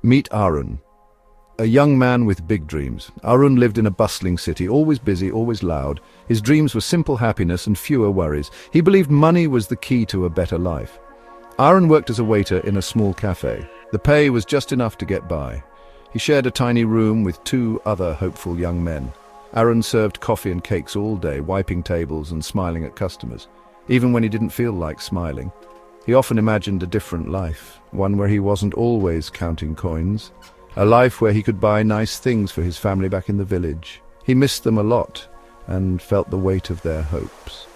Meet Arun, a young man with big dreams. Arun lived in a bustling city, always busy, always loud. His dreams were simple happiness and fewer worries. He believed money was the key to a better life. Arun worked as a waiter in a small cafe. The pay was just enough to get by. He shared a tiny room with two other hopeful young men. Arun served coffee and cakes all day, wiping tables and smiling at customers. Even when he didn't feel like smiling, he often imagined a different life, one where he wasn't always counting coins, a life where he could buy nice things for his family back in the village. He missed them a lot and felt the weight of their hopes.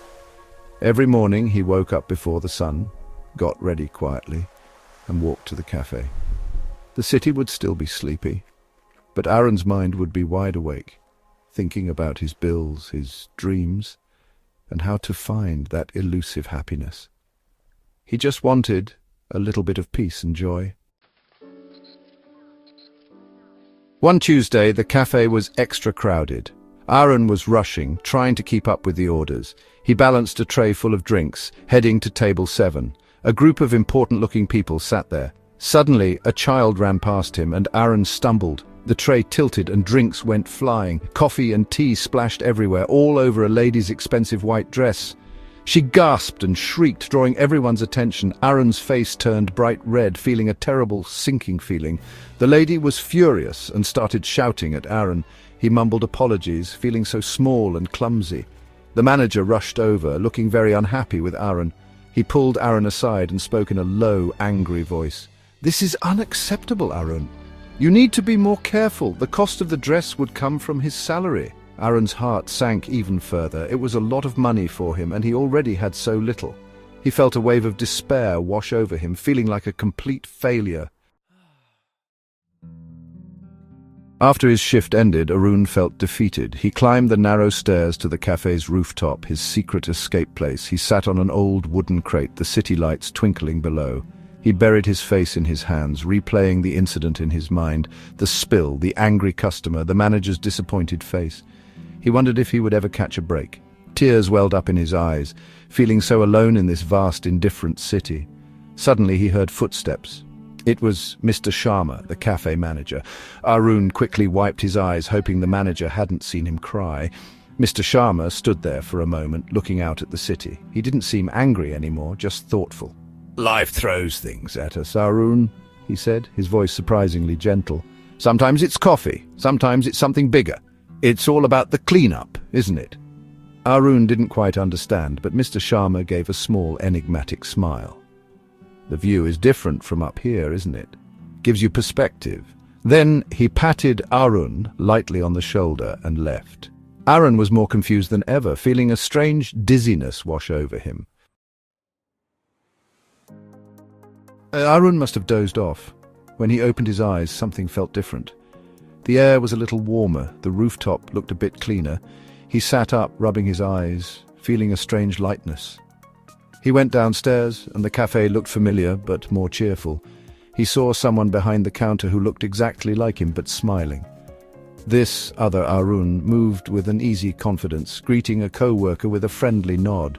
Every morning he woke up before the sun, got ready quietly, and walked to the cafe. The city would still be sleepy, but Arun's mind would be wide awake, thinking about his bills, his dreams, and how to find that elusive happiness. He just wanted a little bit of peace and joy. One Tuesday, the cafe was extra crowded. Arun was rushing, trying to keep up with the orders. He balanced a tray full of drinks, heading to table 7. A group of important-looking people sat there. Suddenly, a child ran past him, and Arun stumbled. The tray tilted and drinks went flying. Coffee and tea splashed everywhere, all over a lady's expensive white dress. She gasped and shrieked, drawing everyone's attention. Arun's face turned bright red, feeling a terrible, sinking feeling. The lady was furious and started shouting at Arun. He mumbled apologies, feeling so small and clumsy. The manager rushed over, looking very unhappy with Arun. He pulled Arun aside and spoke in a low, angry voice. "This is unacceptable, Arun. You need to be more careful. The cost of the dress would come from his salary." Arun's heart sank even further. It was a lot of money for him, and he already had so little. He felt a wave of despair wash over him, feeling like a complete failure. After his shift ended, Arun felt defeated. He climbed the narrow stairs to the cafe's rooftop, his secret escape place. He sat on an old wooden crate, the city lights twinkling below. He buried his face in his hands, replaying the incident in his mind, the spill, the angry customer, the manager's disappointed face. He wondered if he would ever catch a break. Tears welled up in his eyes, feeling so alone in this vast, indifferent city. Suddenly he heard footsteps. It was Mr. Sharma, the cafe manager. Arun quickly wiped his eyes, hoping the manager hadn't seen him cry. Mr. Sharma stood there for a moment, looking out at the city. He didn't seem angry anymore, just thoughtful. "Life throws things at us, Arun," he said, his voice surprisingly gentle. "Sometimes it's coffee, sometimes it's something bigger. It's all about the cleanup, isn't it?" Arun didn't quite understand, but Mr. Sharma gave a small, enigmatic smile. "The view is different from up here, isn't it? Gives you perspective." Then he patted Arun lightly on the shoulder and left. Arun was more confused than ever, feeling a strange dizziness wash over him. Arun must have dozed off. When he opened his eyes, something felt different. The air was a little warmer, the rooftop looked a bit cleaner. He sat up, rubbing his eyes, feeling a strange lightness. He went downstairs, and the cafe looked familiar, but more cheerful. He saw someone behind the counter who looked exactly like him, but smiling. This other Arun moved with an easy confidence, greeting a co-worker with a friendly nod.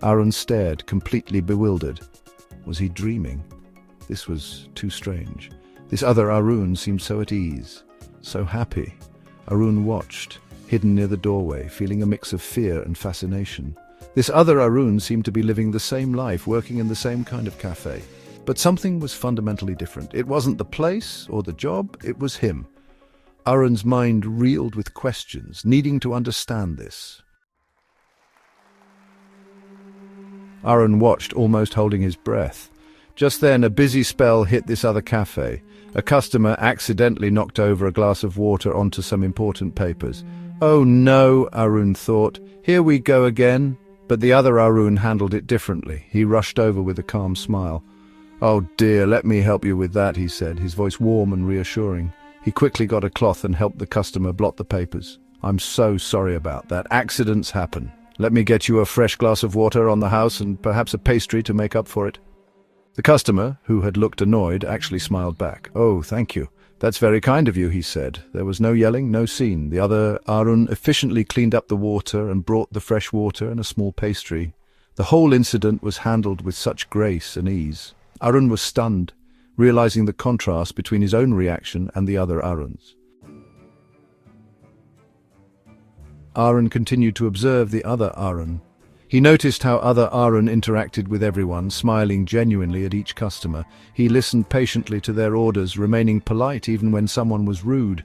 Arun stared, completely bewildered. Was he dreaming? This was too strange. This other Arun seemed so at ease, so happy. Arun watched, hidden near the doorway, feeling a mix of fear and fascination. This other Arun seemed to be living the same life, working in the same kind of cafe. But something was fundamentally different. It wasn't the place or the job, it was him. Arun's mind reeled with questions, needing to understand this. Arun watched, almost holding his breath. Just then, a busy spell hit this other cafe. A customer accidentally knocked over a glass of water onto some important papers. "Oh no," Arun thought. "Here we go again." But the other Arun handled it differently. He rushed over with a calm smile. "Oh dear, let me help you with that," he said, his voice warm and reassuring. He quickly got a cloth and helped the customer blot the papers. "I'm so sorry about that. Accidents happen. Let me get you a fresh glass of water on the house and perhaps a pastry to make up for it." The customer, who had looked annoyed, actually smiled back. "Oh, thank you. That's very kind of you," he said. There was no yelling, no scene. The other Arun efficiently cleaned up the water and brought the fresh water and a small pastry. The whole incident was handled with such grace and ease. Arun was stunned. realizing the contrast between his own reaction and the other Arun's. Arun continued to observe the other Arun. He noticed how other Arun interacted with everyone, smiling genuinely at each customer. He listened patiently to their orders, remaining polite even when someone was rude.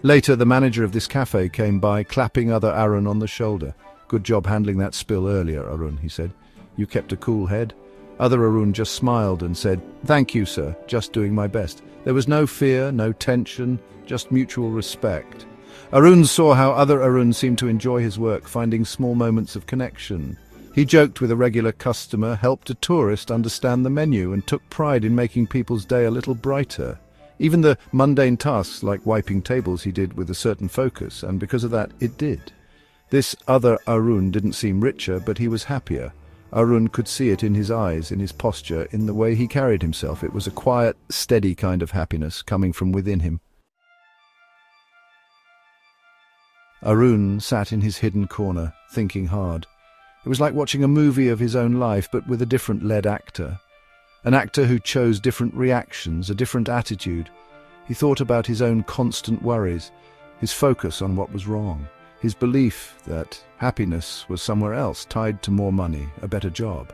Later, the manager of this cafe came by, clapping other Arun on the shoulder. "Good job handling that spill earlier, Arun," he said. "You kept a cool head." Other Arun just smiled and said, "Thank you, sir, just doing my best." There was no fear, no tension, just mutual respect. Arun saw how other Arun seemed to enjoy his work, finding small moments of connection. He joked with a regular customer, helped a tourist understand the menu, and took pride in making people's day a little brighter. Even the mundane tasks like wiping tables he did with a certain focus, and because of that, it did. This other Arun didn't seem richer, but he was happier. Arun could see it in his eyes, in his posture, in the way he carried himself. It was a quiet, steady kind of happiness coming from within him. Arun sat in his hidden corner, thinking hard. It was like watching a movie of his own life, but with a different lead actor. An actor who chose different reactions, a different attitude. He thought about his own constant worries, his focus on what was wrong, his belief that happiness was somewhere else, tied to more money, a better job.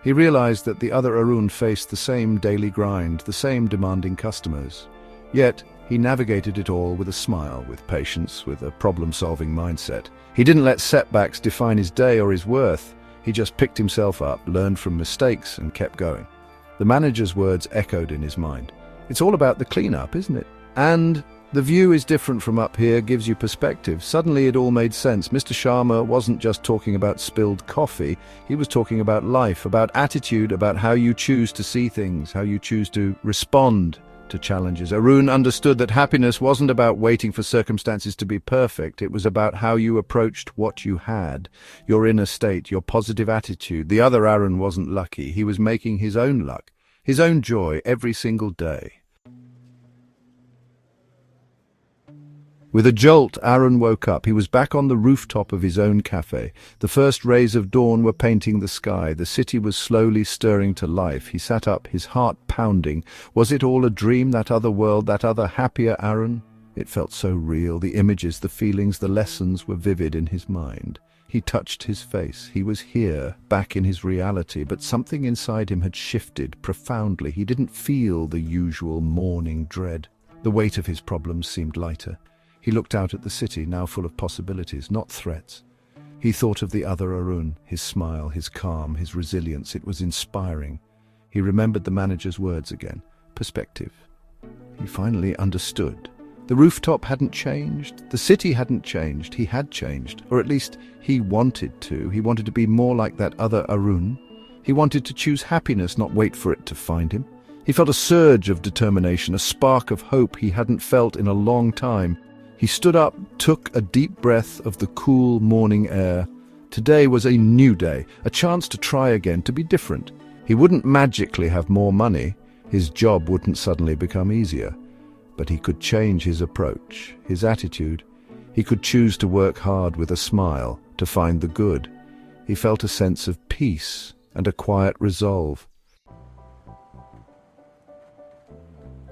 He realized that the other Arun faced the same daily grind, the same demanding customers. Yet, he navigated it all with a smile, with patience, with a problem-solving mindset. He didn't let setbacks define his day or his worth. He just picked himself up, learned from mistakes, and kept going. The manager's words echoed in his mind. "It's all about the cleanup, isn't it? And the view is different from up here, gives you perspective." Suddenly it all made sense. Mr. Sharma wasn't just talking about spilled coffee. He was talking about life, about attitude, about how you choose to see things, how you choose to respond to challenges. Arun understood that happiness wasn't about waiting for circumstances to be perfect. It was about how you approached what you had, your inner state, your positive attitude. The other Arun wasn't lucky. He was making his own luck, his own joy every single day. With a jolt, Arun woke up. He was back on the rooftop of his own cafe. The first rays of dawn were painting the sky. The city was slowly stirring to life. He sat up, his heart pounding. Was it all a dream, that other world, that other happier Arun? It felt so real. The images, the feelings, the lessons were vivid in his mind. He touched his face. He was here, back in his reality, but something inside him had shifted profoundly. He didn't feel the usual morning dread. The weight of his problems seemed lighter. He looked out at the city, now full of possibilities, not threats. He thought of the other Arun, his smile, his calm, his resilience. It was inspiring. He remembered the manager's words again. Perspective. He finally understood. The rooftop hadn't changed. The city hadn't changed. He had changed, or at least he wanted to. He wanted to be more like that other Arun. He wanted to choose happiness, not wait for it to find him. He felt a surge of determination, a spark of hope he hadn't felt in a long time. He stood up, took a deep breath of the cool morning air. Today was a new day, a chance to try again, to be different. He wouldn't magically have more money. His job wouldn't suddenly become easier. But he could change his approach, his attitude. He could choose to work hard with a smile, to find the good. He felt a sense of peace and a quiet resolve.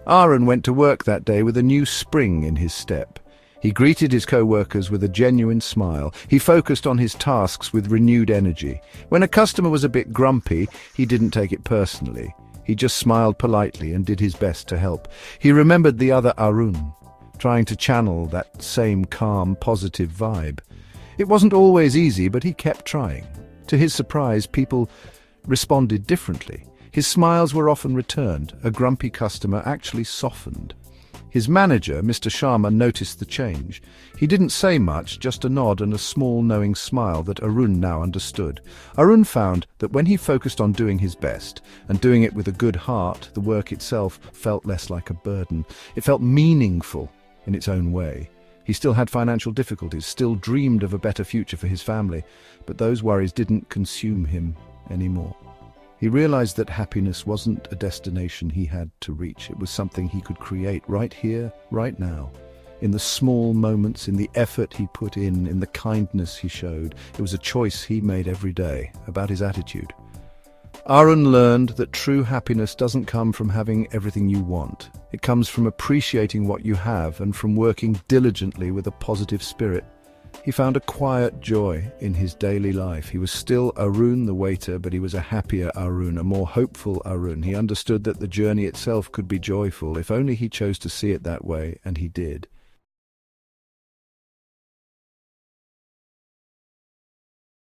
Arun went to work that day with a new spring in his step. He greeted his co-workers with a genuine smile. He focused on his tasks with renewed energy. When a customer was a bit grumpy, he didn't take it personally. He just smiled politely and did his best to help. He remembered the other Arun, trying to channel that same calm, positive vibe. It wasn't always easy, but he kept trying. To his surprise, people responded differently. His smiles were often returned. A grumpy customer actually softened. His manager, Mr. Sharma, noticed the change. He didn't say much, just a nod and a small knowing smile that Arun now understood. Arun found that when he focused on doing his best, and doing it with a good heart, the work itself felt less like a burden. It felt meaningful in its own way. He still had financial difficulties, still dreamed of a better future for his family, but those worries didn't consume him anymore. He realized that happiness wasn't a destination he had to reach. It was something he could create right here, right now. In the small moments, in the effort he put in the kindness he showed. It was a choice he made every day about his attitude. Arun learned that true happiness doesn't come from having everything you want. It comes from appreciating what you have and from working diligently with a positive spirit. He found a quiet joy in his daily life. He was still Arun the waiter, but he was a happier Arun, a more hopeful Arun. He understood that the journey itself could be joyful, if only he chose to see it that way, and he did.